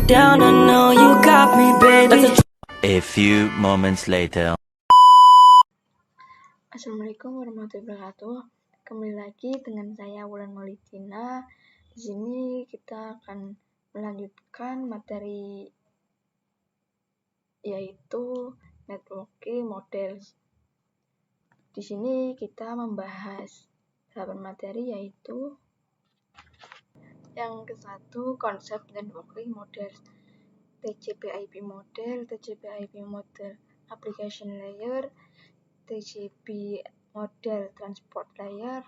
down, I know you got me, baby. A few moments later. Assalamualaikum warahmatullahi wabarakatuh. Kembali lagi dengan saya Wulan Maulidina. Di sini kita akan melanjutkan materi yaitu networking models. Di sini kita membahas 8 materi yaitu yang ke-1 konsep networking models, TCP/IP model, TCP/IP model application layer, TCP model transport layer,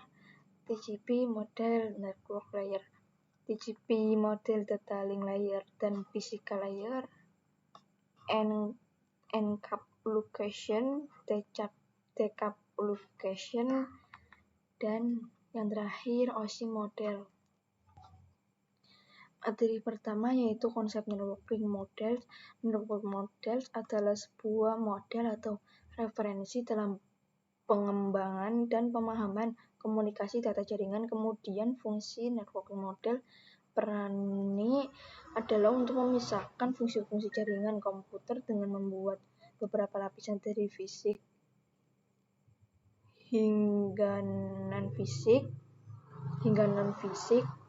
TCP model network layer, TCP model data link layer dan physical layer, encapsulation, decapsulation, dan yang terakhir OSI model. Materi pertama yaitu konsep networking models. Networking models adalah sebuah model atau referensi dalam pengembangan dan pemahaman komunikasi data jaringan. Kemudian fungsi networking model perannya adalah untuk memisahkan fungsi-fungsi jaringan komputer dengan membuat beberapa lapisan dari fisik hingga non-fisik.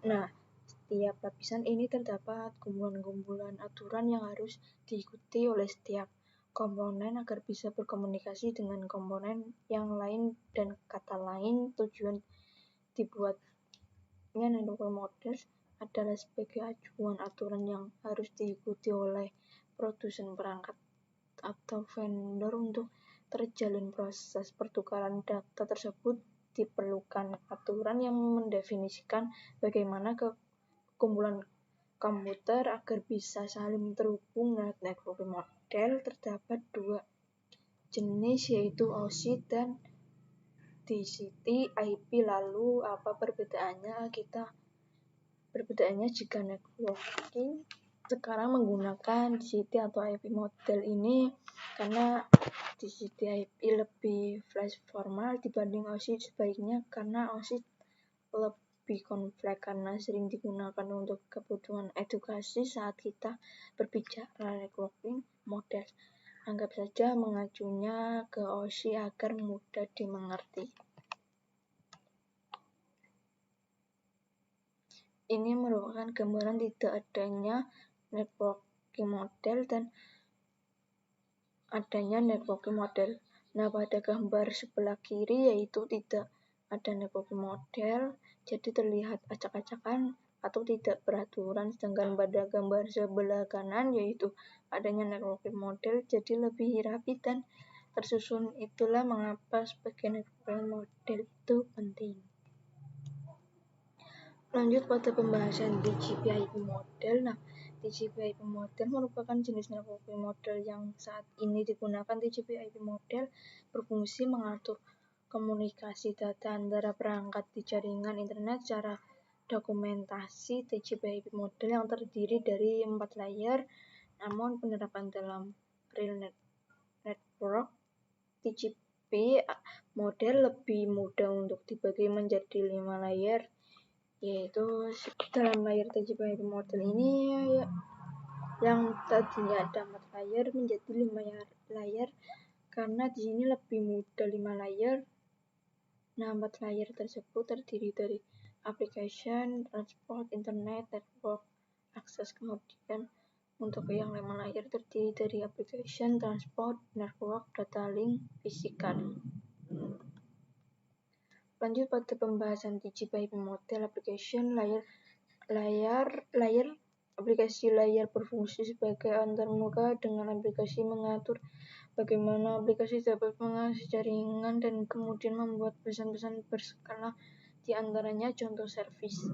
Nah, setiap lapisan ini terdapat kumpulan-kumpulan aturan yang harus diikuti oleh setiap komponen agar bisa berkomunikasi dengan komponen yang lain, dan kata lain tujuan dibuatnya networking models adalah sebagai acuan aturan yang harus diikuti oleh produsen perangkat atau vendor untuk terjalin proses pertukaran data tersebut. Diperlukan aturan yang mendefinisikan bagaimana kumpulan komputer agar bisa saling terhubung. Networking model terdapat 2 jenis yaitu OSI dan TCP/IP. Lalu apa perbedaannya? Perbedaannya jika networking sekarang menggunakan TCP atau IP model ini karena TCP/IP lebih flash formal dibanding OSI. Sebaliknya karena OSI lebih kompleks karena sering digunakan untuk kebutuhan edukasi. Saat kita berbicara networking model, anggap saja mengacunya ke OSI agar mudah dimengerti. Ini merupakan gambaran tidak adanya networking model dan adanya networking model. Nah, pada gambar sebelah kiri yaitu tidak ada networking model, jadi terlihat acak-acakan atau tidak beraturan. Sedangkan pada gambar sebelah kanan yaitu adanya networking model, jadi lebih rapi dan tersusun. Itulah mengapa sebagai networking model itu penting. Lanjut pada pembahasan TCP/IP model. Nah, TCP/IP model merupakan jenis networking model yang saat ini digunakan. TCP/IP model berfungsi mengatur komunikasi data antara perangkat di jaringan internet secara dokumentasi. TCP/IP model yang terdiri dari 4 layer, namun penerapan dalam real network TCP model lebih mudah untuk dibagi menjadi 5 layer, yaitu dalam layer TCP/IP model ini yang tadinya ada 4 layer menjadi 5 layer karena di sini lebih mudah 5 layer. Nah, 4 layer tersebut terdiri dari application, transport, internet, network, akses. Kemudian untuk yang 5 layer terdiri dari application, transport, network, data link, physical. Lanjut pada pembahasan TCP/IP model application layer. Aplikasi layer berfungsi sebagai antarmuka dengan aplikasi mengatur bagaimana aplikasi dapat mengakses jaringan dan kemudian membuat pesan-pesan berskala di antaranya. Contoh service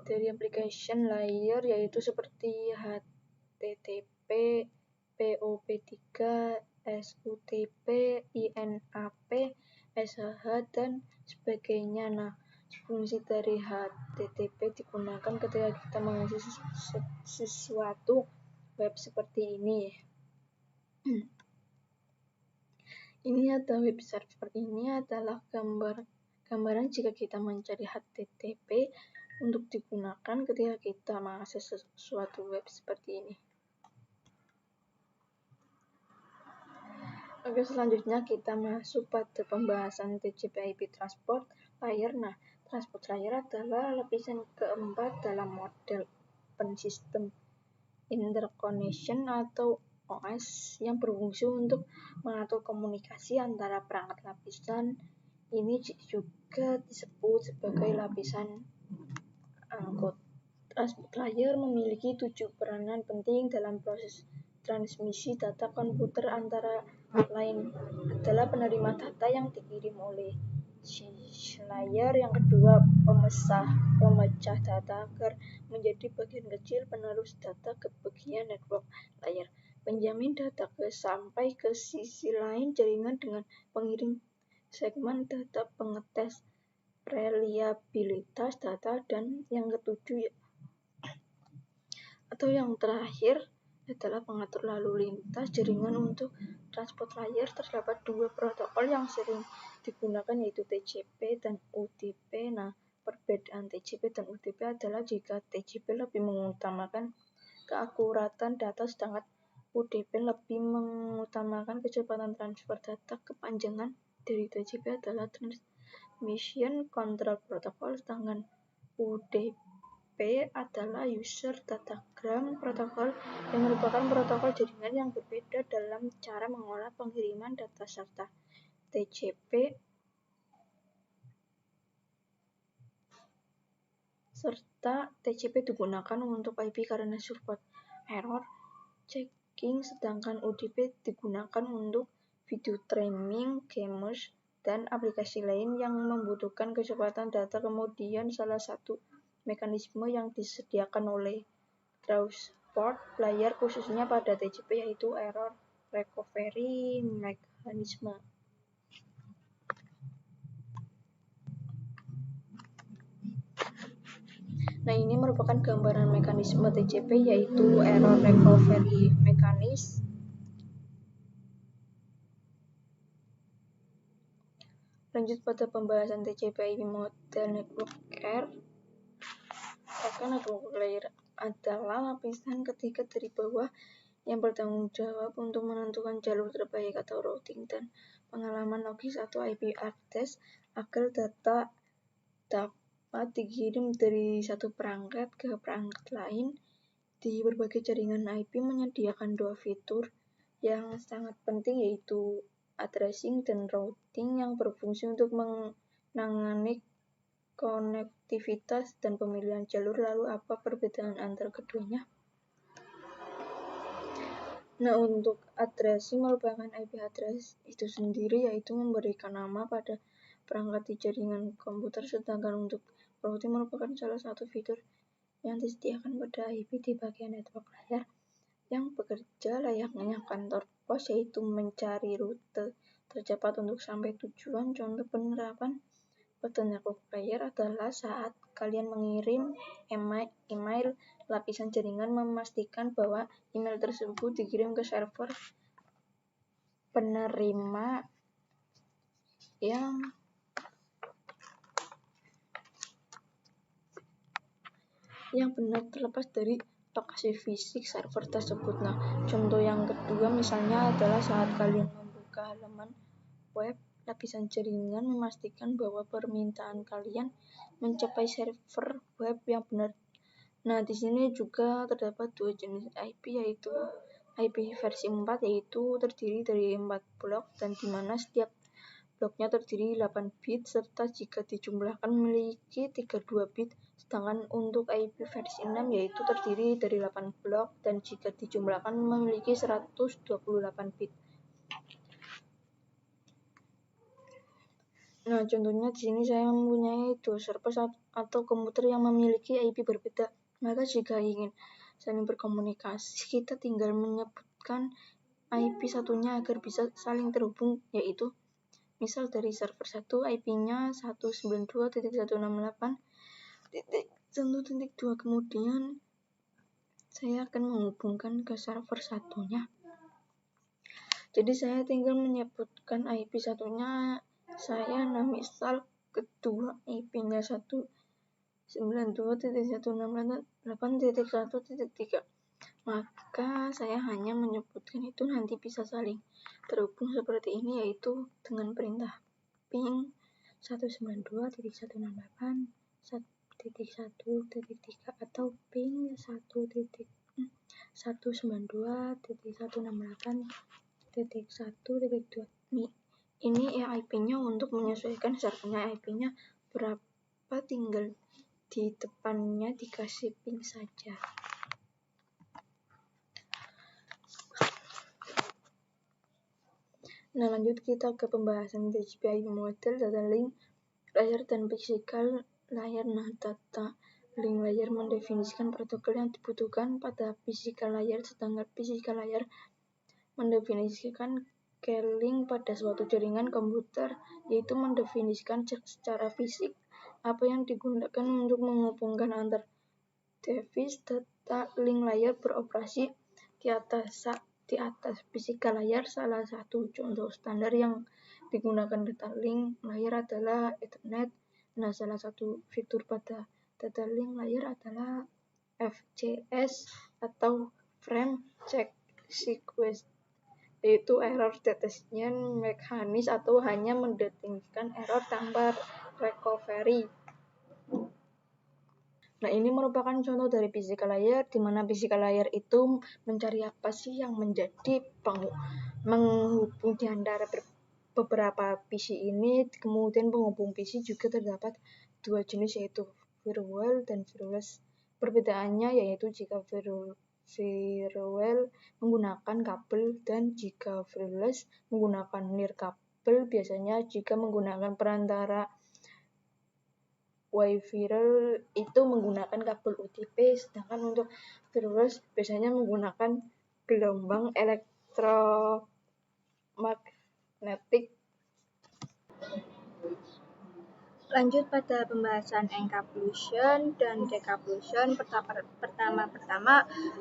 dari application layer yaitu seperti HTTP, POP3, SUTP, INAP, SSH, dan sebagainya. Nah, fungsi dari HTTP digunakan ketika kita mengakses sesuatu web seperti ini. Ini atau web seperti ini adalah gambaran jika kita mencari HTTP untuk digunakan ketika kita mengakses suatu web seperti ini. Oke, selanjutnya kita masuk pada pembahasan TCP/IP Transport Layer. Nah, Transport Layer adalah lapisan keempat dalam model Open System Interconnection atau OS yang berfungsi untuk mengatur komunikasi antara perangkat lapisan. Ini juga disebut sebagai lapisan angkut. Transport Layer memiliki 7 peranan penting dalam proses transmisi data komputer, antara lain adalah penerima data yang dikirim oleh switch layer, yang kedua pemecah data agar menjadi bagian kecil penerus data ke bagian network layer, penjamin data sampai ke sisi lain jaringan dengan pengirim segmen data, pengetes reliabilitas data, dan yang ketujuh atau yang terakhir adalah pengatur lalu lintas jaringan. Untuk Transport Layer terdapat 2 protokol yang sering digunakan, yaitu TCP dan UDP. Nah, perbedaan TCP dan UDP adalah jika TCP lebih mengutamakan keakuratan data, sedangkan UDP lebih mengutamakan kecepatan transfer data. Kepanjangan dari TCP adalah Transmission Control Protocol, sedangkan UDP adalah User Datagram Protocol, yang merupakan protokol jaringan yang berbeda dalam cara mengolah pengiriman data, serta TCP digunakan untuk IP karena support error checking, sedangkan UDP digunakan untuk video streaming, games, dan aplikasi lain yang membutuhkan kecepatan data. Kemudian salah satu mekanisme yang disediakan oleh Transport Layer khususnya pada TCP yaitu Error Recovery Mechanism. Nah, ini merupakan gambaran mekanisme TCP yaitu Error Recovery Mechanism. Lanjut pada pembahasan TCP/IP model network layer. Network layer adalah lapisan ketiga dari bawah yang bertanggung jawab untuk menentukan jalur terbaik atau routing dan pengalaman logis atau IP address agar data dapat dikirim dari satu perangkat ke perangkat lain. Di berbagai jaringan IP menyediakan 2 fitur yang sangat penting, yaitu addressing dan routing, yang berfungsi untuk menangani konektivitas dan pemilihan jalur. Lalu apa perbedaan antara keduanya? Nah, untuk addressing merupakan IP address itu sendiri, yaitu memberikan nama pada perangkat di jaringan komputer, sedangkan untuk routing merupakan salah satu fitur yang disediakan pada IP di bagian network layer yang bekerja layaknya kantor pos, yaitu mencari rute tercepat untuk sampai tujuan. Contoh penerapan pada network layer adalah saat kalian mengirim email, lapisan jaringan memastikan bahwa email tersebut dikirim ke server penerima yang benar terlepas dari lokasi fisik server tersebut. Nah, contoh yang kedua misalnya adalah saat kalian membuka halaman web, lapisan jaringan memastikan bahwa permintaan kalian mencapai server web yang benar. Nah, di sini juga terdapat 2 jenis IP, yaitu IP versi 4, yaitu terdiri dari 4 blok dan di mana setiap bloknya terdiri 8 bit, serta jika dijumlahkan memiliki 32 bit. Sedangkan untuk IP versi 6 yaitu terdiri dari 8 blok dan jika dijumlahkan memiliki 128 bit. Nah, contohnya di sini saya mempunyai 2 server atau komputer yang memiliki IP berbeda. Maka jika ingin saling berkomunikasi, kita tinggal menyebutkan IP satunya agar bisa saling terhubung, yaitu misal dari server 1 IP-nya 192.168.1.2, kemudian saya akan menghubungkan ke server satunya. Jadi saya tinggal menyebutkan IP satunya, saya misal kedua IP-nya 1 92.168.1.3. Maka saya hanya menyebutkan itu nanti bisa saling terhubung seperti ini, yaitu dengan perintah ping 192.168.1.3 atau ping 192.168.1.2. Ini ya IP-nya untuk menyesuaikan misalnya IP-nya berapa, tinggal di depannya dikasih ping saja. Nah, lanjut kita ke pembahasan TCP/IP model, data link layer dan physical layer. Nah, data link layer mendefinisikan protokol yang dibutuhkan pada physical layer, sedangkan physical layer mendefinisikan key-link pada suatu jaringan komputer, yaitu mendefinisikan secara fisik apa yang digunakan untuk menghubungkan antar device. Data link layer beroperasi di atas physical layer. Salah satu contoh standar yang digunakan data link layer adalah Ethernet. Nah, salah satu fitur pada data link layer adalah FCS atau Frame Check Sequence, yaitu error detection mekanis atau hanya mendeteksikan error tanpa recovery. Nah, ini merupakan contoh dari physical layer, di mana physical layer itu mencari apa sih yang menjadi menghubung di antara beberapa PC ini. Kemudian penghubung PC juga terdapat dua jenis, yaitu firewall dan wireless. Perbedaannya yaitu jika firewall menggunakan kabel dan jika wireless menggunakan nirkabel. Biasanya jika menggunakan perantara Wi-Fi itu menggunakan kabel UTP, sedangkan untuk wireless biasanya menggunakan gelombang elektromagnetik. Lanjut pada pembahasan encapsulation dan decapsulation. Pertama,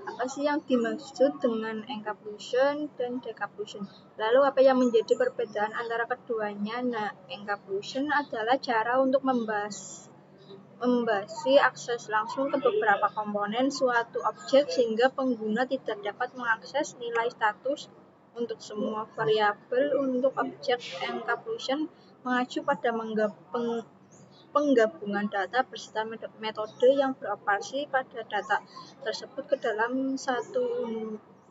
apa sih yang dimaksud dengan encapsulation dan decapsulation? Lalu apa yang menjadi perbedaan antara keduanya? Nah, encapsulation adalah cara untuk membasi akses langsung ke beberapa komponen suatu objek sehingga pengguna tidak dapat mengakses nilai status untuk semua variabel. Untuk objek encapsulation mengacu pada penggabungan data beserta metode yang beroperasi pada data tersebut ke dalam satu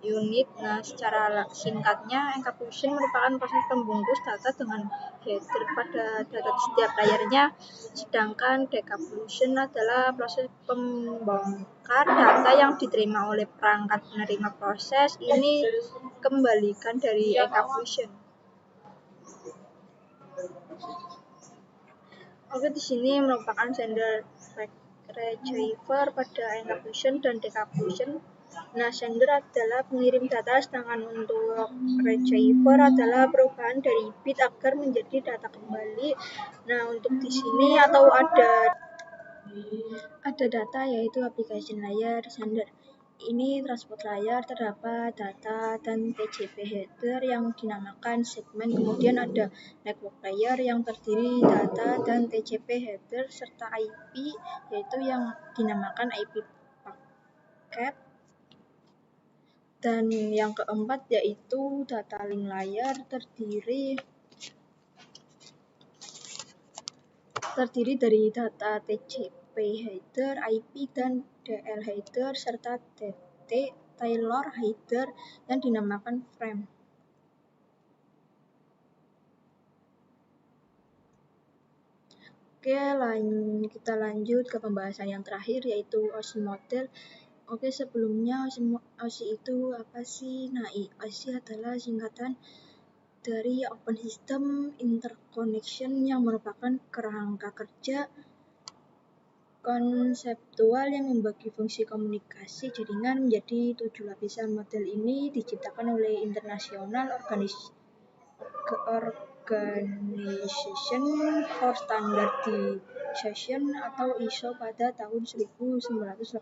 unit. Nah, secara singkatnya, encapsulation merupakan proses pembungkus data dengan header pada data setiap layernya, sedangkan decapsulation adalah proses pembongkar data yang diterima oleh perangkat penerima proses. Ini kembalikan dari encapsulation. Oke, di sini merupakan sender receiver pada encapsulation dan decapsulation. Nah, sender adalah pengirim data, sedangkan untuk receiver adalah perubahan dari bit agar menjadi data kembali. Nah, untuk di sini atau ada data, yaitu application layer, sender. Ini transport layer, terdapat data dan TCP header yang dinamakan segmen. Kemudian ada network layer yang terdiri data dan TCP header serta IP, yaitu yang dinamakan IP packet. Dan yang keempat yaitu data link layer, terdiri dari data TCP header, IP, dan DL header serta DT Taylor header yang dinamakan frame. Oke, kita lanjut ke pembahasan yang terakhir, yaitu OSI model. Oke, sebelumnya OSI itu apa sih? Nah, OSI adalah singkatan dari Open System Interconnection yang merupakan kerangka kerja konseptual yang membagi fungsi komunikasi jaringan menjadi 7 lapisan. Model ini diciptakan oleh International Organization for Standardization atau ISO pada tahun 1984.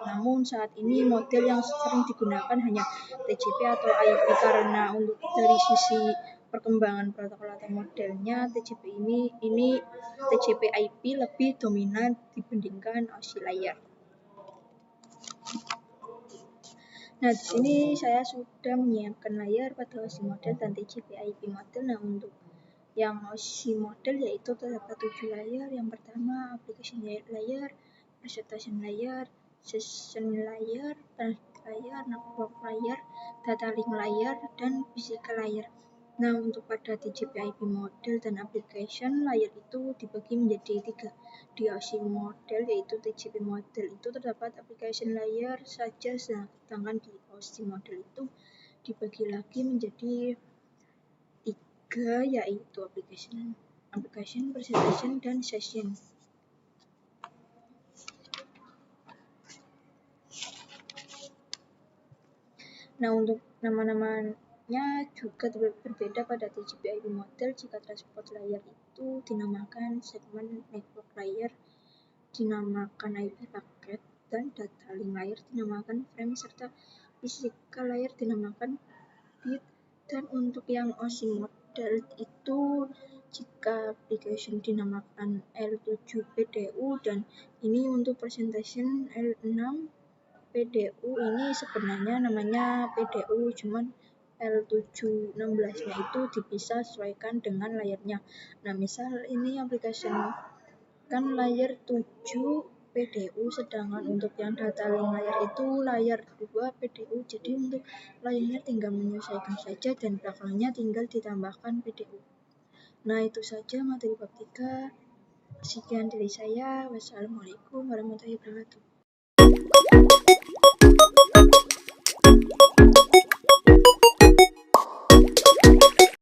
Namun saat ini model yang sering digunakan hanya TCP atau IP karena untuk dari sisi perkembangan protokol atau modelnya TCP ini TCP/IP lebih dominan dibandingkan OSI layar. Nah, di sini saya sudah menyiapkan layar pada OSI model dan TCP/IP model. Nah, untuk yang OSI model yaitu terdapat 7 layar. Yang pertama application layer, presentation layer, session layer, transmit layer, network layer, data link layer, dan physical layer. Nah, untuk pada TCP/IP model dan application layer itu dibagi menjadi 3. Di OSI model yaitu TCP model itu terdapat application layer saja, sedangkan di OSI model itu dibagi lagi menjadi 3, yaitu application, presentation, dan session. Nah, untuk nama-namanya juga berbeda pada TCP/IP model. Jika transport layer itu dinamakan segment network layer, dinamakan IP packet, dan data link layer dinamakan frame, serta physical layer dinamakan bit. Dan untuk yang OSI model itu jika application dinamakan L7 PDU, dan ini untuk presentation L6 PDU. Ini sebenarnya namanya PDU, cuman L716-nya itu dipisah sesuaikan dengan layarnya. Nah, misal ini application kan layer 7 PDU, sedangkan untuk yang data link layer itu layer 2 PDU. Jadi untuk layarnya tinggal menyesuaikan saja dan belakangnya tinggal ditambahkan PDU. Nah, itu saja materi bab 3. Sekian dari saya. Wassalamualaikum warahmatullahi wabarakatuh.